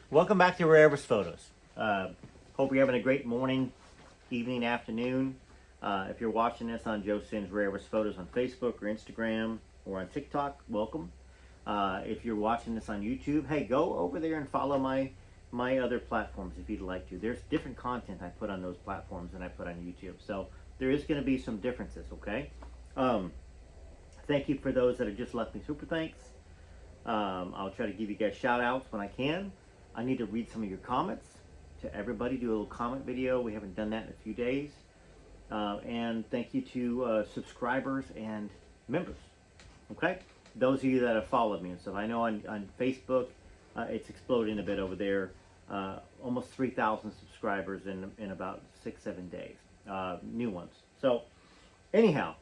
Welcome back to Rebirth Photos. Hope you're having a great morning, evening, afternoon. If you're watching this on Joe Sin's Rebirth Photos on Facebook or Instagram or on TikTok, welcome. If you're watching this on YouTube, hey, go over there and follow my other platforms if you'd like to. There's different content I put on those platforms than I put on YouTube, so there is going to be some differences. Okay. Thank you for those that have just left me super thanks. I'll try to give you guys shout outs when I can. I need to read some of your comments to everybody, do a little comment video. We haven't done that in a few days. And thank you to subscribers and members. Okay? Those of you that have followed me and stuff. I know on Facebook, it's exploding a bit over there. Almost 3,000 subscribers in about 6-7 days. New ones. So, anyhow,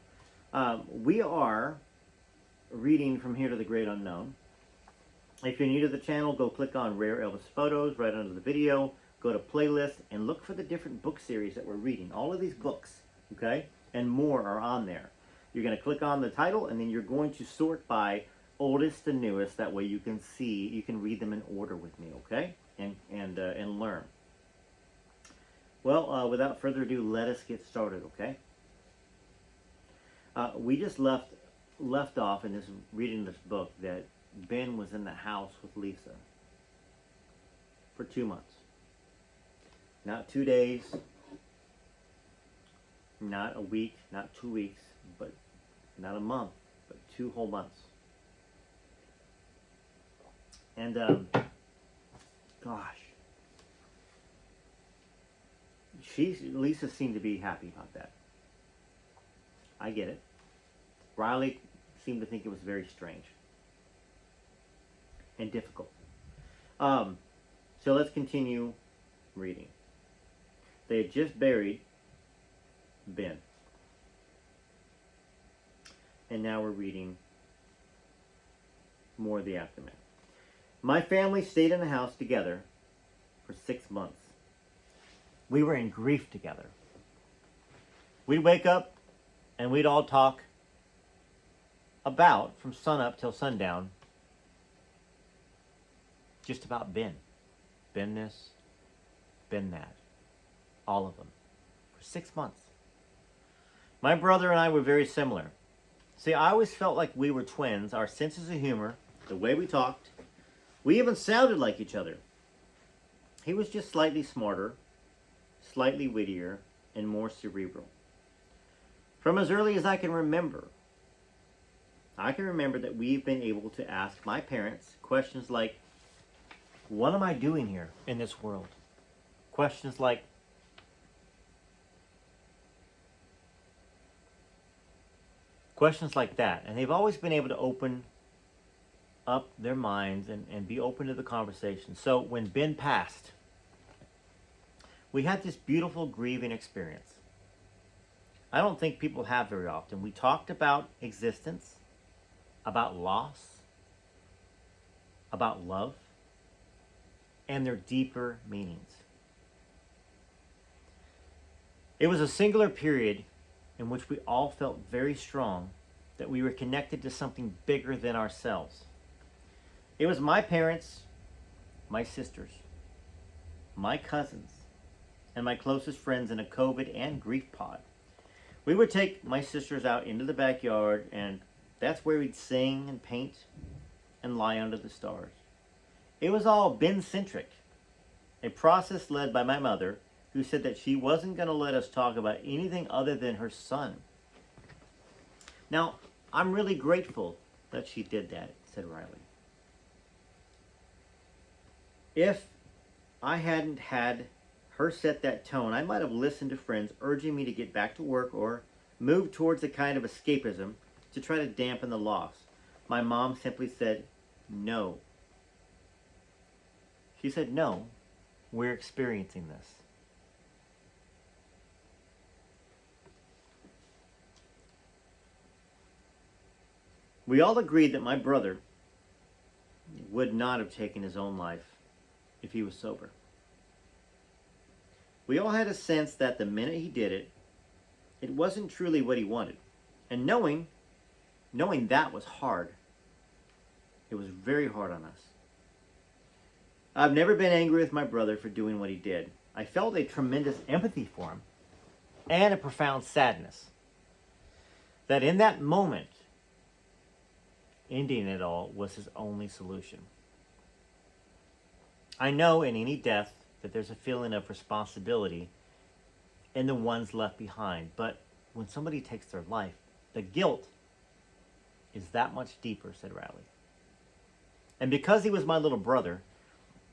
we are reading From Here to the Great Unknown. If you're new to the channel, go click on Rare Elvis Photos right under the video. Go to playlist and look for the different book series that we're reading. All of these books, okay, and more are on there. You're going to click on the title, and then you're going to sort by oldest to newest. That way you can see, you can read them in order with me, okay, and learn. Well, without further ado, let us get started, okay? We just left off in this reading this book that Ben was in the house with Lisa for 2 months. Not 2 days, not a week, not 2 weeks, but not a month, but 2 whole months. And, gosh, Lisa seemed to be happy about that. I get it. Riley seemed to think it was very strange and difficult. So let's continue reading. They had just buried Ben. And now we're reading more of the aftermath. My family stayed in the house together for 6 months. We were in grief together. We'd wake up and we'd all talk about, from sunup till sundown, just about Ben. Ben this, Ben that. All of them. For 6 months. My brother and I were very similar. See, I always felt like we were twins. Our senses of humor, the way we talked, we even sounded like each other. He was just slightly smarter, slightly wittier, and more cerebral. From as early as I can remember that we've been able to ask my parents questions like, what am I doing here in this world? Questions like, that. And they've always been able to open up their minds and be open to the conversation. So when Ben passed, we had this beautiful grieving experience. I don't think people have very often. We talked about existence, about loss, about love, and their deeper meanings. It was a singular period in which we all felt very strong that we were connected to something bigger than ourselves. It was my parents, my sisters, my cousins, and my closest friends in a COVID and grief pod. We would take my sisters out into the backyard, and that's where we'd sing and paint and lie under the stars. It was all Ben-centric, a process led by my mother, who said that she wasn't going to let us talk about anything other than her son. Now, I'm really grateful that she did that, said Riley. If I hadn't had her set that tone, I might have listened to friends urging me to get back to work or move towards a kind of escapism to try to dampen the loss. My mom simply said, no. She said, no, we're experiencing this. We all agreed that my brother would not have taken his own life if he was sober. We all had a sense that the minute he did it, it wasn't truly what he wanted. And knowing that was hard. It was very hard on us. I've never been angry with my brother for doing what he did. I felt a tremendous empathy for him and a profound sadness that in that moment, ending it all was his only solution. I know in any death that there's a feeling of responsibility in the ones left behind, but when somebody takes their life, the guilt is that much deeper, said Riley. And because he was my little brother,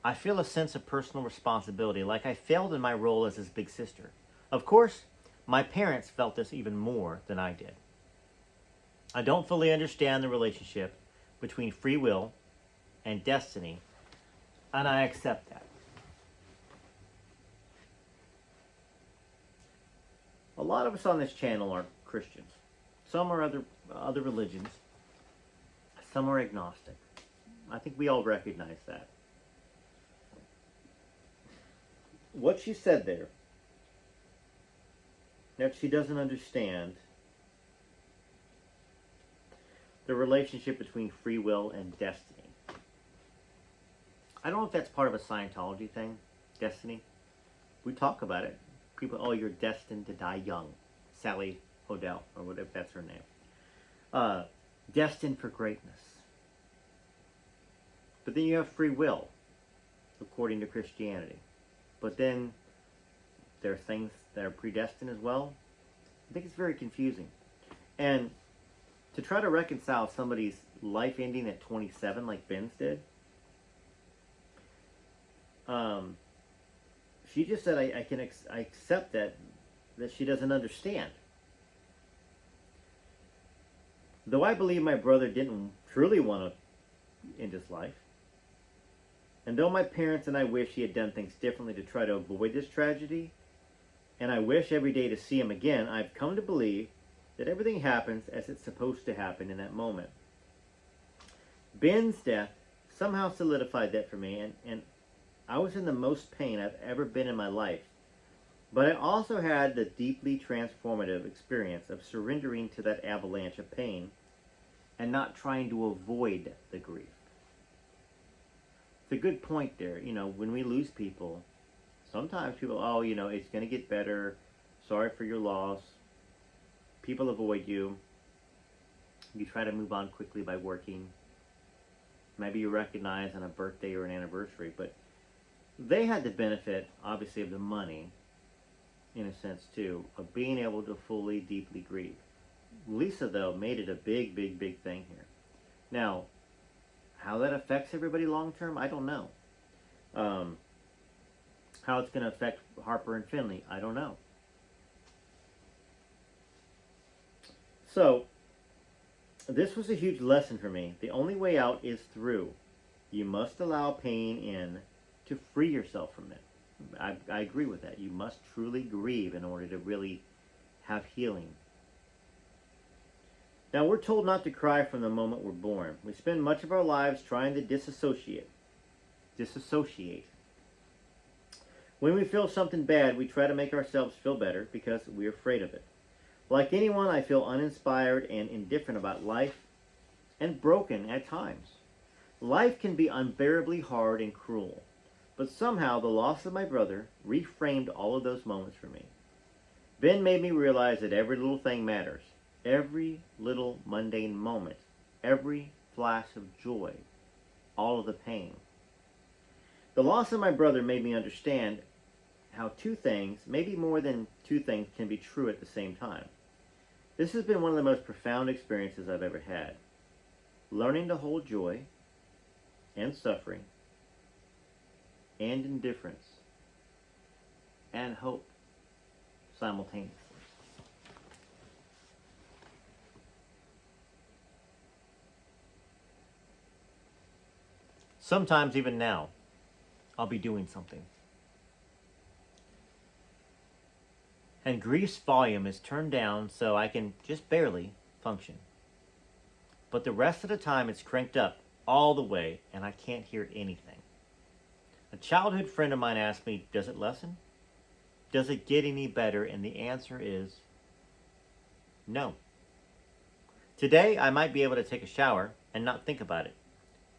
I feel a sense of personal responsibility, like I failed in my role as his big sister. Of course, my parents felt this even more than I did. I don't fully understand the relationship between free will and destiny, and I accept that. A lot of us on this channel are Christians. Some are other religions. Some are agnostic. I think we all recognize that. What she said there, that she doesn't understand the relationship between free will and destiny. I don't know if that's part of a Scientology thing, destiny. We talk about it. People, oh, you're destined to die young. Sally Hodel, or whatever, that's her name. Destined for greatness. But then you have free will, according to Christianity. But then there are things that are predestined as well. I think it's very confusing. And to try to reconcile somebody's life ending at 27 like Ben's did, she just said, I accept that she doesn't understand. Though I believe my brother didn't truly want to end his life, and though my parents and I wish he had done things differently to try to avoid this tragedy, and I wish every day to see him again, I've come to believe that everything happens as it's supposed to happen in that moment. Ben's death somehow solidified that for me, and I was in the most pain I've ever been in my life. But I also had the deeply transformative experience of surrendering to that avalanche of pain and not trying to avoid the grief. It's a good point there. You know, when we lose people, sometimes people, oh, you know, it's going to get better. Sorry for your loss. People avoid you. You try to move on quickly by working. Maybe you recognize on a birthday or an anniversary, but they had the benefit, obviously, of the money, in a sense, too, of being able to fully, deeply grieve. Lisa, though, made it a big, big, big thing here. Now, how that affects everybody long term, I don't know. How it's going to affect Harper and Finley, I don't know. So, this was a huge lesson for me. The only way out is through. You must allow pain in to free yourself from it. I agree with that. You must truly grieve in order to really have healing. Now, we're told not to cry from the moment we're born. We spend much of our lives trying to disassociate. When we feel something bad, we try to make ourselves feel better because we're afraid of it. Like anyone, I feel uninspired and indifferent about life and broken at times. Life can be unbearably hard and cruel. But somehow the loss of my brother reframed all of those moments for me. Ben made me realize that every little thing matters. Every little mundane moment. Every flash of joy. All of the pain. The loss of my brother made me understand how two things, maybe more than two things, can be true at the same time. This has been one of the most profound experiences I've ever had. Learning to hold joy and suffering and indifference and hope simultaneously. Sometimes even now, I'll be doing something. And grief's volume is turned down so I can just barely function. But the rest of the time it's cranked up all the way and I can't hear anything. A childhood friend of mine asked me, does it lessen? Does it get any better? And the answer is no. Today I might be able to take a shower and not think about it.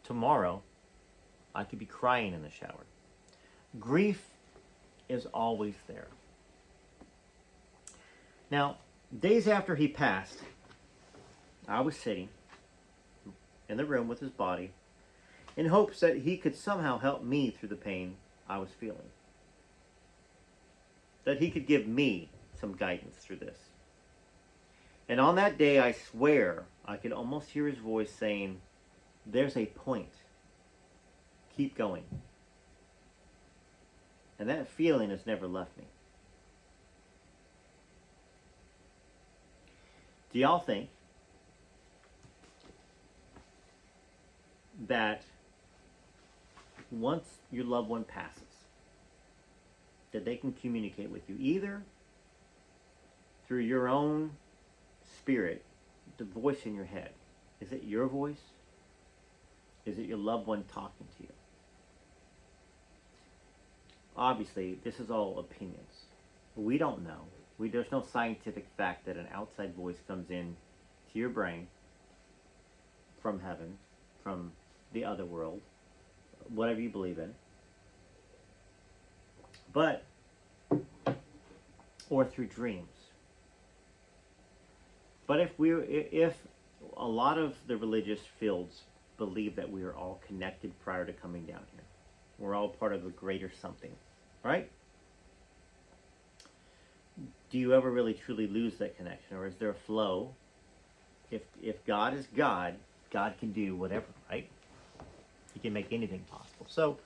Tomorrow I could be crying in the shower. Grief is always there. Now, days after he passed, I was sitting in the room with his body in hopes that he could somehow help me through the pain I was feeling. That he could give me some guidance through this. And on that day, I swear, I could almost hear his voice saying, "There's a point. Keep going." And that feeling has never left me. Do y'all think that once your loved one passes, that they can communicate with you either through your own spirit, the voice in your head? Is it your voice? Is it your loved one talking to you? Obviously, this is all opinions. We don't know. There's no scientific fact that an outside voice comes in to your brain from heaven, from the other world, whatever you believe in. But, or through dreams. But if a lot of the religious fields believe that we are all connected prior to coming down here, we're all part of a greater something, right? Do you ever really truly lose that connection, or is there a flow? If God is God, God can do whatever, right? He can make anything possible. So,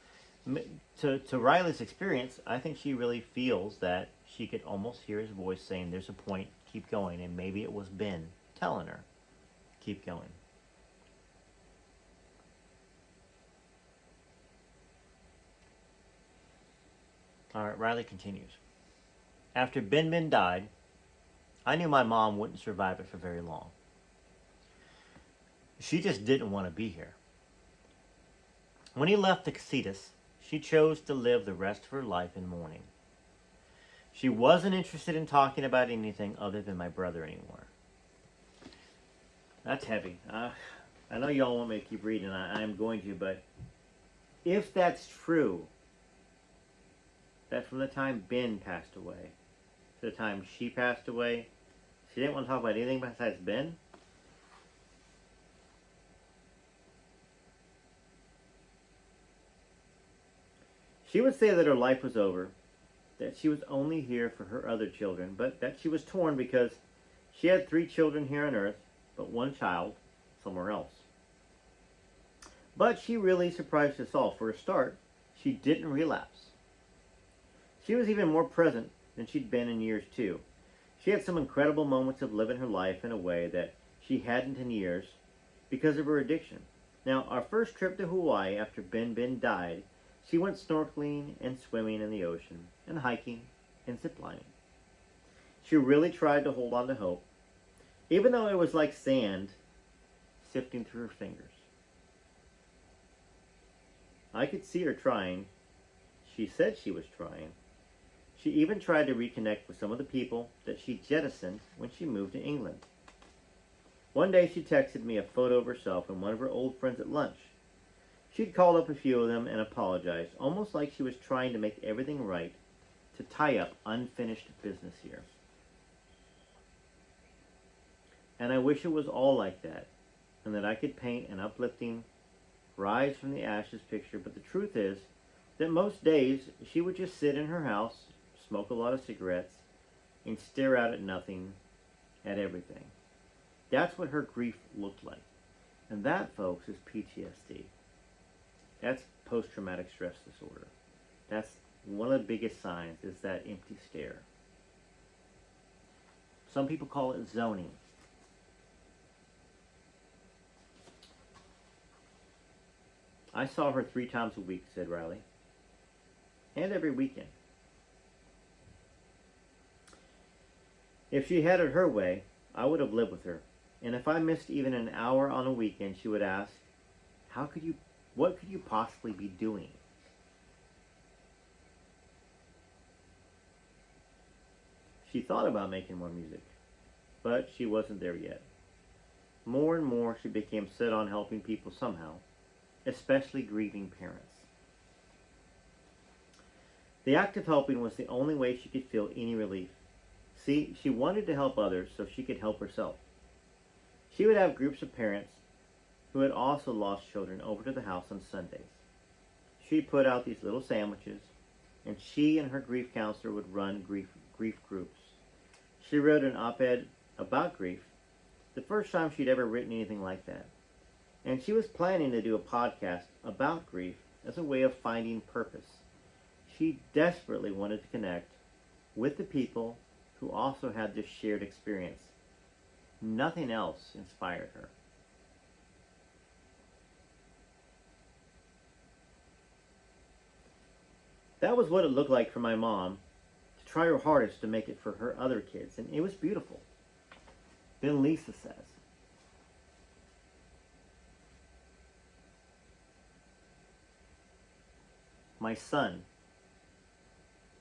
to Riley's experience, I think she really feels that she could almost hear his voice saying, "There's a point, keep going," and maybe it was Ben telling her, "Keep going." All right, Riley continues. After Ben died, I knew my mom wouldn't survive it for very long. She just didn't want to be here. When he left the Casitas, she chose to live the rest of her life in mourning. She wasn't interested in talking about anything other than my brother anymore. That's heavy. I know y'all want me to keep reading, I'm going to, but if that's true, that from the time Ben passed away to the time she passed away, she didn't want to talk about anything besides Ben? She would say that her life was over, that she was only here for her other children, but that she was torn because she had 3 children here on earth, but 1 child somewhere else. But she really surprised us all. For a start, she didn't relapse. She was even more present than she'd been in years too. She had some incredible moments of living her life in a way that she hadn't in years because of her addiction. Now, our first trip to Hawaii after Ben died, she went snorkeling and swimming in the ocean, and hiking and ziplining. She really tried to hold on to hope, even though it was like sand sifting through her fingers. I could see her trying. She said she was trying. She even tried to reconnect with some of the people that she jettisoned when she moved to England. One day she texted me a photo of herself and one of her old friends at lunch. She'd called up a few of them and apologized, almost like she was trying to make everything right to tie up unfinished business here. And I wish it was all like that, and that I could paint an uplifting, rise from the ashes picture, but the truth is that most days she would just sit in her house, smoke a lot of cigarettes, and stare out at nothing, at everything. That's what her grief looked like. And that, folks, is PTSD. That's post-traumatic stress disorder. That's one of the biggest signs, is that empty stare. Some people call it zoning. I saw her 3 times a week, said Riley. And every weekend. If she had it her way, I would have lived with her. And if I missed even an hour on a weekend, she would ask, what could you possibly be doing? She thought about making more music, but she wasn't there yet. More and more she became set on helping people somehow, especially grieving parents. The act of helping was the only way she could feel any relief. See, she wanted to help others so she could help herself. She would have groups of parents who had also lost children over to the house on Sundays. She'd put out these little sandwiches, and she and her grief counselor would run grief groups. She wrote an op-ed about grief, the first time she'd ever written anything like that. And she was planning to do a podcast about grief as a way of finding purpose. She desperately wanted to connect with the people who also had this shared experience. Nothing else inspired her. That was what it looked like for my mom to try her hardest to make it for her other kids, and it was beautiful. Then Lisa says, "My son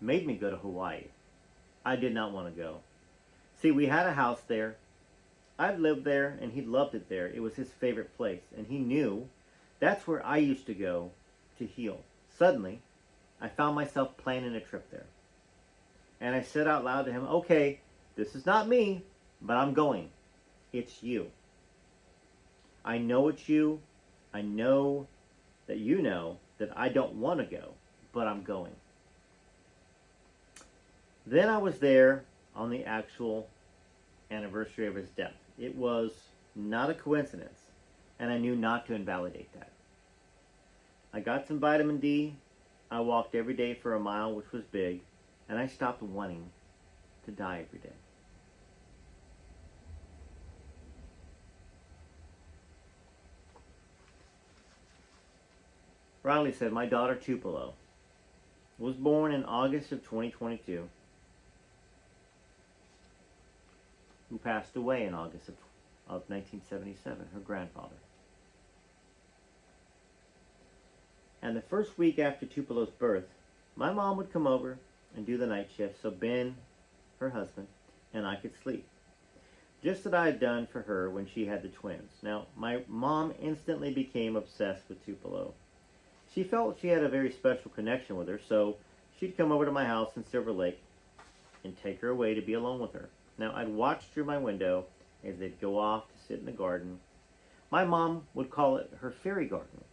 made me go to Hawaii. I did not want to go. See, we had a house there. I'd lived there, and he loved it there. It was his favorite place, and he knew that's where I used to go to heal. Suddenly, I found myself planning a trip there. And I said out loud to him, okay, this is not me, but I'm going. It's you. I know it's you. I know that I don't want to go, but I'm going." Then I was there on the actual anniversary of his death. It was not a coincidence, and I knew not to invalidate that. I got some vitamin D. I walked every day for a mile, which was big, and I stopped wanting to die every day. Riley said, "My daughter Tupelo was born in August of 2022, who passed away in August of 1977, her grandfather. And the first week after Tupelo's birth, my mom would come over and do the night shift so Ben, her husband, and I could sleep. Just as I had done for her when she had the twins. Now, my mom instantly became obsessed with Tupelo. She felt she had a very special connection with her, so she'd come over to my house in Silver Lake and take her away to be alone with her. Now, I'd watch through my window as they'd go off to sit in the garden. My mom would call it her fairy garden,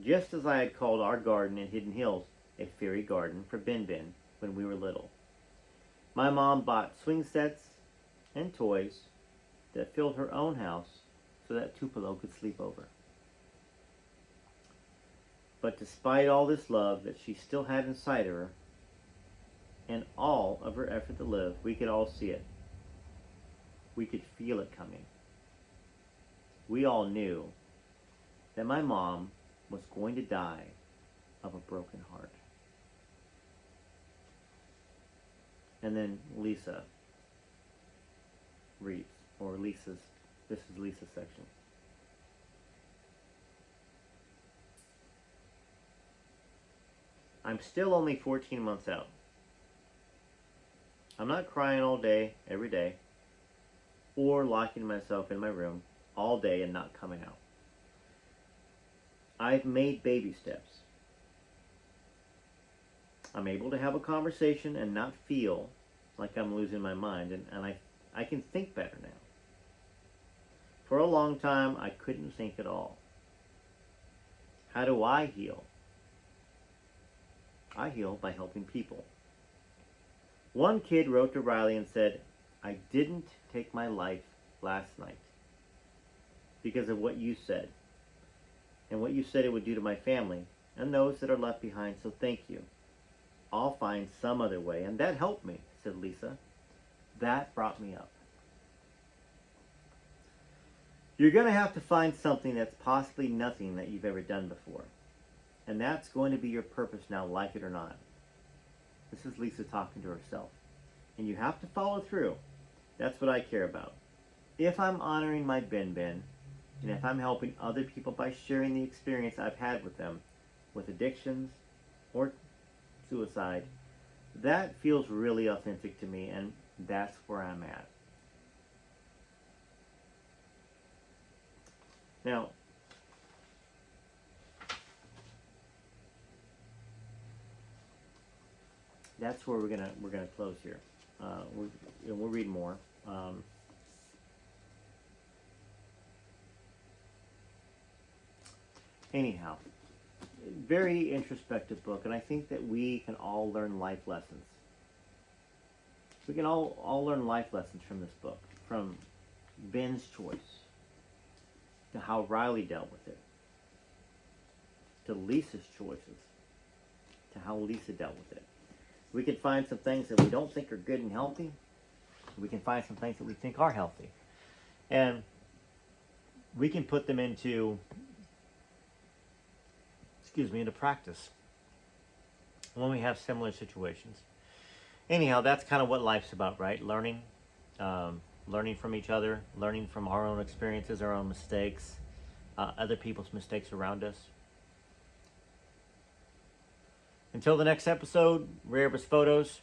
just as I had called our garden in Hidden Hills a fairy garden for Ben when we were little. My mom bought swing sets and toys that filled her own house so that Tupelo could sleep over. But despite all this love that she still had inside her, and all of her effort to live, we could all see it. We could feel it coming. We all knew that my mom was going to die of a broken heart." And then Lisa reads, this is Lisa's section. "I'm still only 14 months out. I'm not crying all day, every day, or locking myself in my room all day and not coming out. I've made baby steps. I'm able to have a conversation and not feel like I'm losing my mind, and I can think better now. For a long time, I couldn't think at all. How do I heal? I heal by helping people. One kid wrote to Riley and said, 'I didn't take my life last night because of what you said, and what you said it would do to my family and those that are left behind, so thank you. I'll find some other way.' And that helped me," said Lisa. "That brought me up." You're going to have to find something that's possibly nothing that you've ever done before. And that's going to be your purpose now, like it or not. This is Lisa talking to herself. And you have to follow through. That's what I care about. If I'm honoring my Ben, and if I'm helping other people by sharing the experience I've had with them, with addictions or suicide, that feels really authentic to me, and that's where I'm at. Now, that's where we're gonna close here. We'll read more. Anyhow, very introspective book, and I think that we can all learn life lessons. We can all learn life lessons from this book, from Ben's choice, to how Riley dealt with it, to Lisa's choices, to how Lisa dealt with it. We can find some things that we don't think are good and healthy. We can find some things that we think are healthy. And we can put them into practice when we have similar situations. Anyhow, that's kind of what life's about, right? Learning from each other, learning from our own experiences, our own mistakes, other people's mistakes around us. Until the next episode, Rebirth Photos.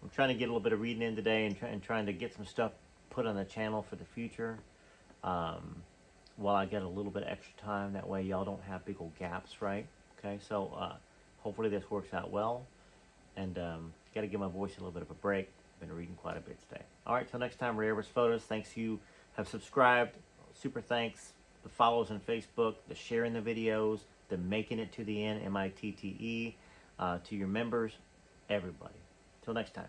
I'm trying to get a little bit of reading in today and trying to get some stuff put on the channel for the future. While I get a little bit of extra time, that way y'all don't have big old gaps, right? Okay, so hopefully this works out well. And got to give my voice a little bit of a break. Been reading quite a bit today. All right, till next time, Rebirth Photos. Thanks you have subscribed. Super thanks. The follows on Facebook, the sharing the videos, the making it to the end, MITTE, to your members, everybody. Till next time.